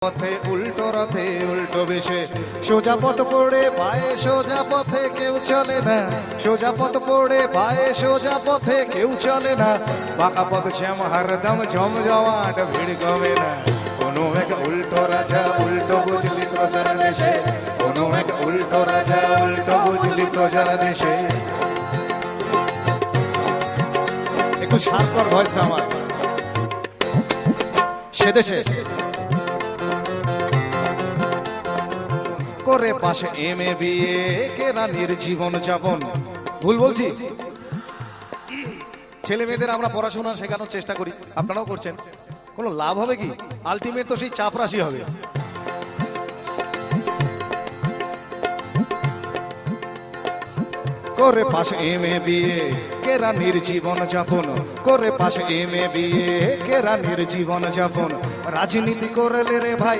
পথে উল্টো রথে উল্টো বেশে সোজা পথ পড়ে পায়ে সোজা পথে কেউ চলে না, সোজা পথ পড়ে পায়ে সোজা পথে কেউ চলে না, বাঁকা পথ শ্যাম হরদম জমজমাট ভিড় কমে না। কোনো এক উল্টো রাজা উল্টো বুঝলি প্রজার দেশে, কোনো এক উল্টো রাজা উল্টো বুঝলি প্রজার দেশে। একটু শার্পর ভয়েসটা আমার। সে দেশে করে পাশে এমএ বিএ কেরানির জীবন যাপন। ভুল বলছি? ছেলে মেয়েদের আমরা পড়াশোনা শেখানোর চেষ্টা করি, আপনারাও করছেন, কোনো লাভ হবে কি? আলটিমেট তো সেই চাপরাশি হবে। করে পাশে এমএ বিএ কেরানির জীবন যাপন, করে পাশে এমএ বিএ কেরানির জীবন যাপন। রাজনীতি করলে রে ভাই